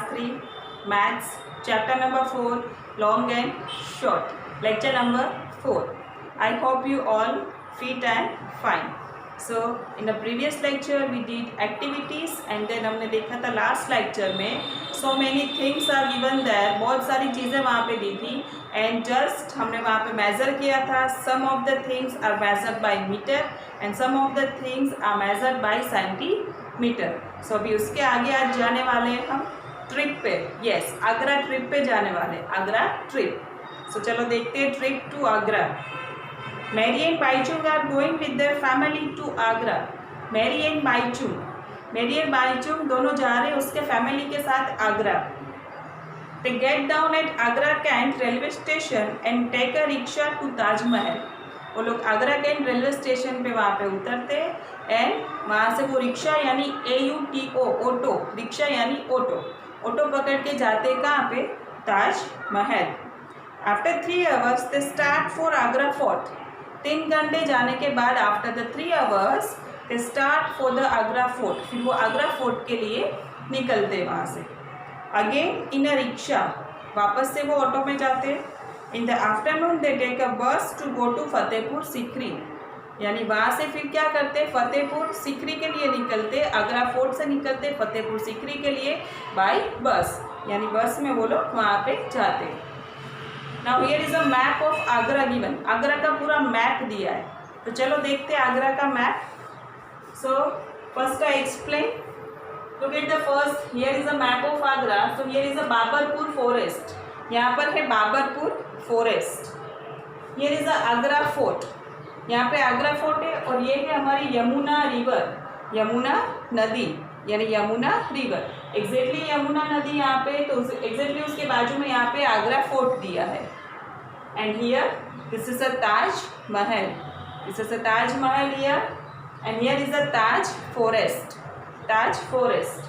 Class 3 maths chapter number 4 long and short lecture number 4. I hope you all fit and fine. So in the previous lecture we did activities and then हमने देखा था last lecture में so many things are given there, बहुत सारी चीज़ें वहाँ पे दी थी and just हमने वहाँ पे measure किया था. Some of the things are measured by meter and some of the things are measured by centimeter. So अभी उसके आगे आज जाने वाले हैं हम ट्रिप पे. यस, आगरा ट्रिप पे जाने वाले, आगरा ट्रिप. सो चलो देखते हैं trip to Agra. Mary and Bhaichung are going with their family to Agra. Mary and Bhaichung दोनों जा रहे हैं उसके फैमिली के साथ Agra. They get down at Agra cantt railway station and take a rickshaw to Taj Mahal. वो लोग आगरा कैंट रेलवे स्टेशन पे वहाँ पे उतरते एंड वहाँ से वो रिक्शा यानी AUTO ऑटो, रिक्शा यानी ऑटो पकड़ के जाते कहाँ पे? Taj Mahal. After 3 hours they start for Agra fort. 3 घंटे जाने के बाद after the 3 hours they start for the Agra fort. फिर वो आगरा फोर्ट के लिए निकलते वहाँ से. अगेन इन अ रिक्शा, वापस से वो ऑटो में जाते. In the afternoon they take a bus to go to Fatehpur Sikri. यानी वहाँ से फिर क्या करते? फतेहपुर सीकरी के लिए निकलते. आगरा फोर्ट से निकलते फतेहपुर सीकरी के लिए बाय बस, यानी बस में वो लोग वहाँ पे जाते. Now here is a map of Agra given. Agra का पूरा मैप दिया है, तो चलो देखते हैं आगरा का map. So first I explain. Look at the first, here is a map of Agra. So here is a Babarpur forest. यहाँ पर है Babarpur forest. Here is a Agra fort. यहाँ पे आगरा फोर्ट है और ये है हमारी यमुना रिवर, यमुना नदी यानी यमुना रिवर. एग्जैक्टली यमुना नदी यहाँ पे, तो एग्जैक्टली उसके बाजू में यहाँ पे आगरा फोर्ट दिया है. And here this is a Taj Mahal. This is a Taj Mahal here and here is a Taj forest. Taj forest.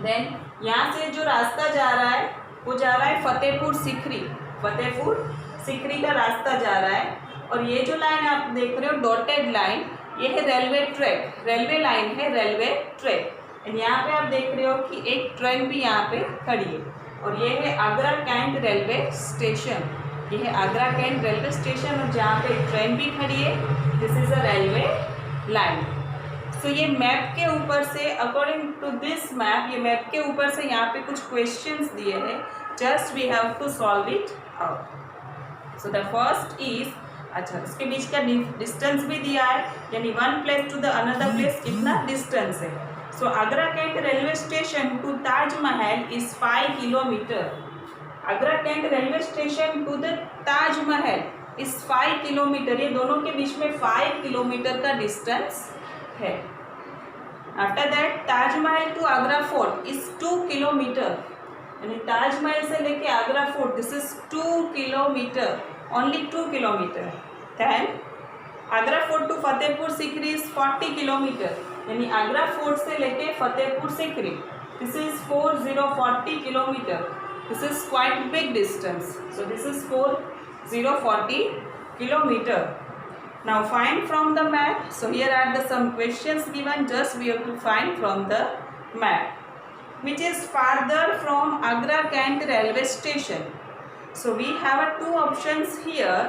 Then यहाँ से जो रास्ता जा रहा है वो जा रहा है फतेहपुर सीकरी. फतेहपुर सीकरी का रास्ता जा रहा है. और ये जो लाइन आप देख रहे हो डॉटेड लाइन, ये है रेलवे ट्रैक. रेलवे लाइन है, रेलवे ट्रैक. एंड यहाँ पे आप देख रहे हो कि एक ट्रेन भी यहाँ पे खड़ी है. और ये है आगरा कैंट रेलवे स्टेशन. ये है आगरा कैंट रेलवे स्टेशन और जहाँ पे ट्रेन भी खड़ी है. This is a railway line. So ये मैप के ऊपर से, अकॉर्डिंग टू दिस मैप, ये मैप के ऊपर से यहाँ पे कुछ क्वेश्चंस दिए हैं. Just we have to solve it out. So the first is, अच्छा इसके बीच का डिस्टेंस भी दिया है, यानी one place to the another place कितना डिस्टेंस है. So Agra cantt railway station to Taj Mahal is 5 kilometre. Agra cantt railway station to the Taj Mahal is 5 kilometre. ये दोनों के बीच में 5 किलोमीटर का डिस्टेंस है. After that Taj Mahal to Agra fort is 2 kilometre. यानी ताजमहल से लेके Agra Fort this is 2 kilometre, only 2 kilometer. Then Agra Fort to Fatehpur Sikri is 40 kilometre. यानी आगरा फोर्ट से लेके Fatehpur Sikri this is 40 kilometre. This is quite big distance. So this is 40 kilometre. Now find from the map. So here are the some questions given. Just we have to find from the map which is farther from Agra Kant railway station. So we have 2 options here.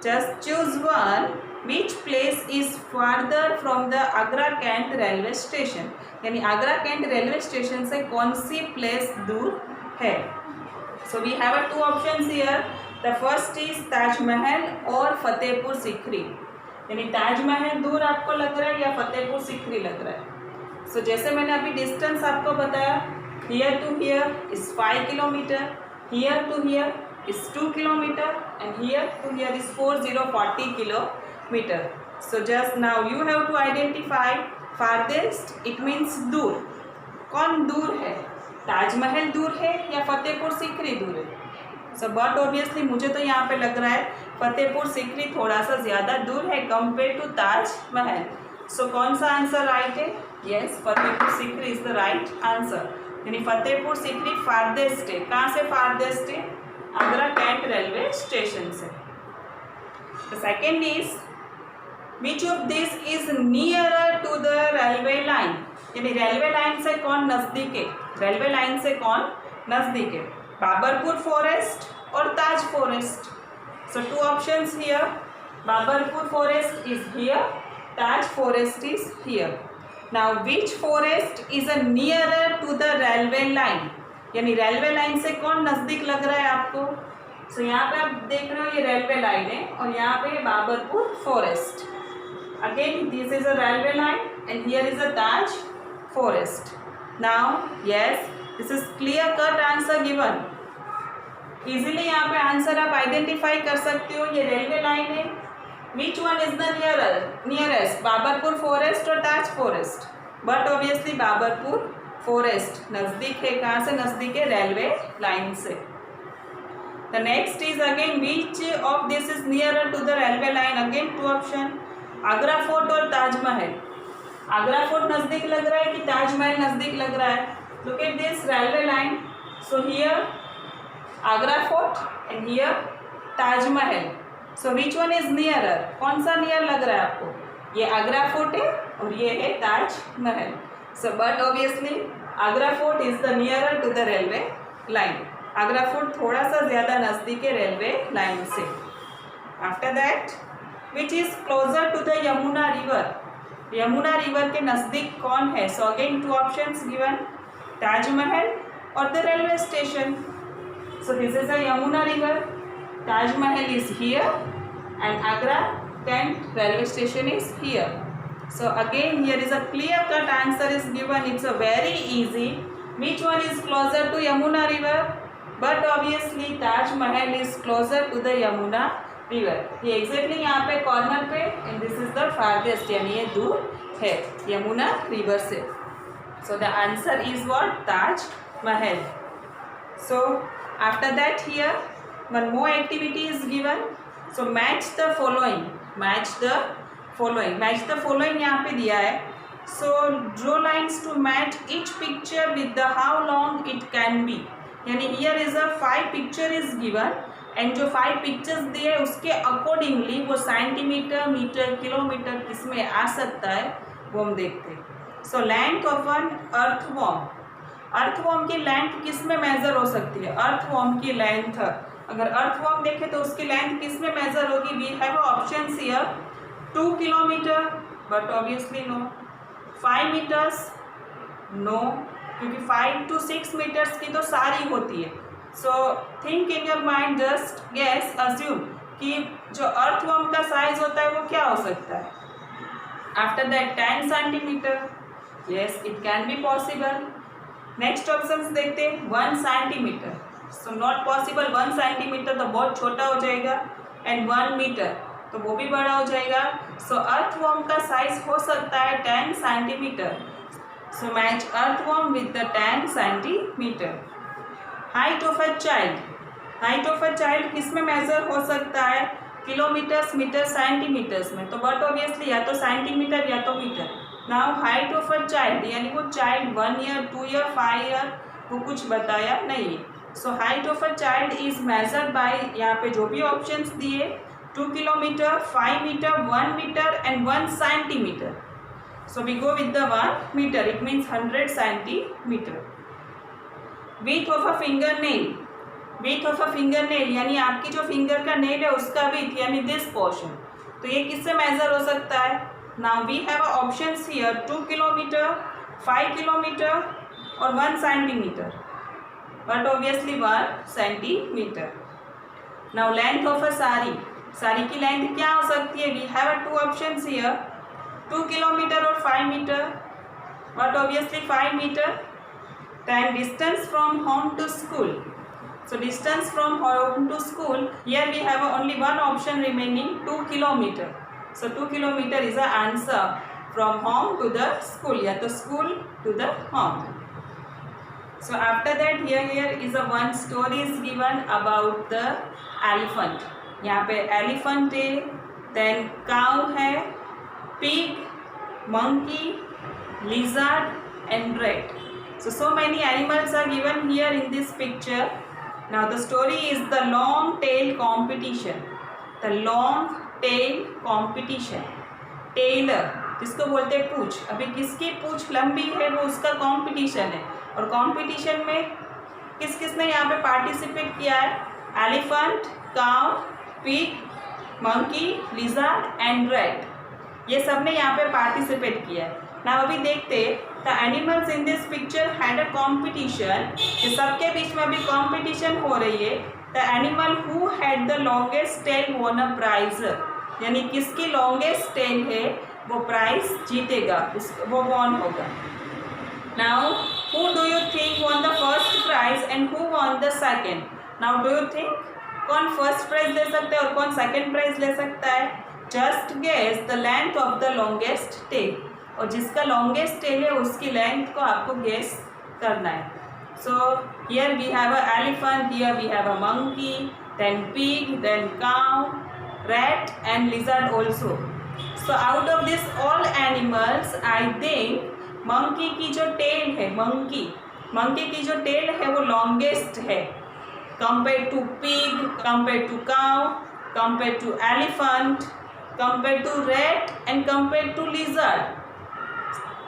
Just choose one. Which place is farther from the Agra Kant railway station? यानी Agra cantt railway station से कौन सी place दूर है. So we have 2 options here. The first is Taj Mahal और फतेहपुर सीकरी. यानी ताजमहल दूर आपको लग रहा है या फतेहपुर सीकरी लग रहा है. So जैसे मैंने अभी डिस्टेंस आपको बताया, here to here is 5 kilometer, here to here is 2 kilometer and here to here is 40 kilometer. So just now you have to identify farthest. It means दूर. कौन दूर है? ताजमहल दूर है या फतेहपुर सीकरी दूर है? So but obviously मुझे तो यहाँ पे लग रहा है फतेहपुर सीकरी थोड़ा सा ज़्यादा दूर है कंपेयर टू ताजमहल. So कौन सा आंसर राइट है? Yes, Fatehpur Sikri is the right answer. यानी फतेहपुर सीकरी फारदेस्ट है. कहाँ से फारदेस्ट है? आगरा कैंट रेलवे स्टेशन से. The second is which of this is nearer to the railway line. यानी रेलवे लाइन से कौन नज़दीक है? रेलवे लाइन से कौन नज़दीक है, बाबरपुर फॉरेस्ट और Taj forest. So two options here. Babarpur forest is here, Taj forest is here. Now which forest is a nearer to the railway line? यानी रेलवे लाइन से कौन नज़दीक लग रहा है आपको? सो यहाँ पे आप देख रहे हो ये रेलवे लाइन है और यहाँ पे Babarpur forest. Again this is a railway line and here is a Taj forest. Now yes, this is clear cut answer given. Easily यहाँ पे आंसर आप आइडेंटिफाई कर सकते हो. ये रेलवे लाइन है. Which one is the nearest, Baburpur forest और Taj forest? But obviously Baburpur forest नज़दीक है. कहाँ से नज़दीक है? रेलवे लाइन से. The next is again which of this is nearer to the railway line? Again two option, Agra fort और ताजमहल. आगरा फोर्ट नज़दीक लग रहा है कि ताजमहल नज़दीक लग रहा है? Look at this railway line. So here Agra fort and here Taj Mahal. So which one is nearer? कौन सा नियर लग रहा है आपको? ये आगरा फोर्ट है और ये है Taj Mahal. So but obviously Agra fort is the nearer to the railway line. Agra fort थोड़ा सा ज़्यादा नज़दीक है रेलवे लाइन से. After that which is closer to the Yamuna river? Yamuna river के नज़दीक कौन है? So again two options given, Taj Mahal और the railway station. So this is a Yamuna river. Taj Mahal is here and Agra Kent railway station is here. So again here is a clear cut answer is given. It's a very easy. Which one is closer to Yamuna river? But obviously Taj Mahal is closer to the Yamuna river. ये exactly यहाँ पे corner पे and this is the farthest, यानी ये दूर है Yamuna river से. So the answer is what? Taj Mahal. So after that here one more activity is given. So match the following. Match the following यहाँ पे दिया है. So draw lines to match each picture with the how long it can be. यानी here is a 5 picture is given and जो 5 pictures दिए उसके accordingly वो centimetre, metre, kilometre किस में आ सकता है वो हम देखते हैं. So length of an earthworm. Earthworm की लेंथ किस में मेजर हो सकती है? अर्थवॉर्म की लेंथ, अगर अर्थवॉर्म देखें तो उसकी लेंथ किस में मेजर होगी? We have options here, 2 kilometre but obviously no, 5 metres no, क्योंकि 5 to 6 मीटर्स की तो सारी होती है. So think in your mind, just guess, assume कि जो अर्थवॉर्म का साइज होता है वो क्या हो सकता है? After that 10 centimetre. Yes, it can be possible. Next options देखते हैं, 1 centimetre. So not possible. 1 centimetre तो बहुत छोटा हो जाएगा एंड 1 मीटर तो वो भी बड़ा हो जाएगा. सो अर्थवॉर्म का साइज हो सकता है 10 centimetre. So match earthworm with the 10 centimetre. Height of a child. Height of a child किस में मेजर हो सकता है? किलोमीटर्स, मीटर, सेंटीमीटर्स में. तो बट ऑब्वियसली या तो सेंटीमीटर या तो metre. Now height of a child, यानी वो चाइल्ड 1 ईयर, 2 ईयर, 5 ईयर वो कुछ बताया नहीं. So height of a child is measured by, यहाँ पे जो भी ऑप्शंस दिए, 2 kilometre, 5 metre, 1 metre and 1 centimetre. So we go with the 1 metre. It means 100 centimetre. Width of a finger nail. Width of a finger nail यानी आपकी जो finger का nail है उसका विथ, यानी दिस पोर्शन. तो ये किससे मेजर हो सकता है? Now we have options here, 2 kilometer, 5 kilometer or 1 centimeter. But obviously 1 centimeter. Now length of a sari. Sari की लेंथ क्या हो सकती है? We have 2 options here, 2 kilometer or 5 meter. But obviously 5 meter. Then distance from home to school. So distance from home to school. Here we have only one option remaining, 2 kilometer. So 2 kilometer is the answer from home to the school, या तो school to the home. So after that here is a one story is given about the elephant. यहाँ पे elephant है, then cow है, pig, monkey, lizard and rat. So many animals are given here in this picture. Now the story is the long tail competition. The long tail competition. Tailor जिसको बोलते हैं पूछ. अभी किसकी पूछ लंबी है वो उसका कॉम्पिटिशन है. और कॉम्पिटिशन में किस किसने यहाँ पे पार्टिसिपेट किया है? Elephant, cow, pig, monkey, lizard and rat, ये सब ने यहाँ पे पार्टिसिपेट किया है। ना अभी देखते the animals in this picture had a competition, ये सबके बीच में अभी कॉम्पिटिशन हो रही है। The animal who had the longest tail won a prize, यानी किसकी लॉन्गेस्ट टेल है वो प्राइज जीतेगा, वो वॉन होगा। Now who do you think won the first prize and who won the second? Now do you think कौन first prize ले सकता है और कौन सेकेंड प्राइज ले सकता है? Just guess the length of the longest tail, और जिसका लॉन्गेस्ट टेल है उसकी लेंथ को आपको गेस करना है। So here we have a elephant, here we have a monkey, then pig, then cow, rat and lizard also. So out of this all animals, I think monkey की जो tail है, monkey की जो tail है वो longest है compared to pig, compared to cow, compared to elephant, compared to rat and compared to lizard.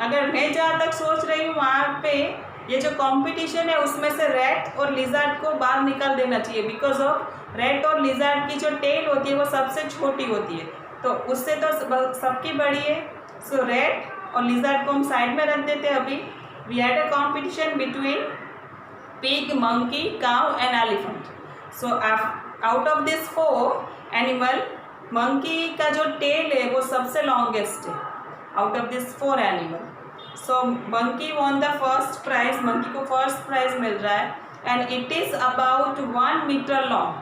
अगर मैं जहाँ तक सोच रही हूँ वहाँ पे ये जो कंपटीशन है उसमें से रैट और लिजर्ड को बाहर निकाल देना चाहिए, बिकॉज ऑफ रैट और लिजर्ड की जो टेल होती है वो सबसे छोटी होती है, तो उससे तो सबकी बड़ी है। सो रैट और लिजर्ड को हम साइड में रख देते हैं। अभी we had a competition between pig, monkey, cow and elephant. So out of this 4 animal, monkey का जो टेल है वो सबसे लॉन्गेस्ट है out of this 4 animal. So monkey won the first prize, monkey को फर्स्ट प्राइज मिल रहा है and it is about 1 metre long,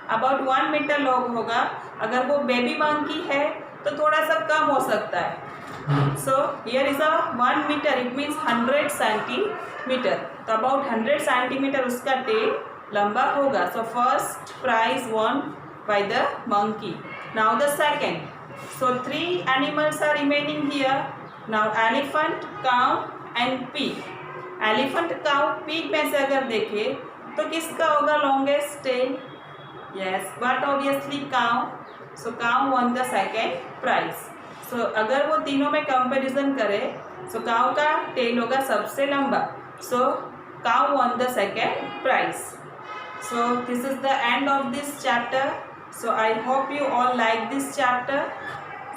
about 1 metre long होगा। अगर वो बेबी मंकी है तो थोड़ा सा कम हो सकता है। So here is a 1 metre, it means 100 centimetre, तो अबाउट 100 सेंटीमीटर उसका टेल लंबा होगा। So first prize won by the monkey. Now the second, so 3 animals are remaining here. Now elephant, cow and pig. Elephant, cow, pig में से अगर देखें तो किसका होगा longest tail? Yes, but obviously cow. So cow won the second prize. So अगर वो तीनों में comparison करें so cow का tail होगा सबसे लंबा. So cow won the second prize. So this is the end of this chapter. So I hope you all like this chapter.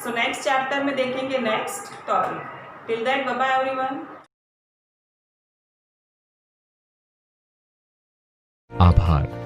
So next chapter में देखेंगे next topic. Till that, bye bye everyone. आभार।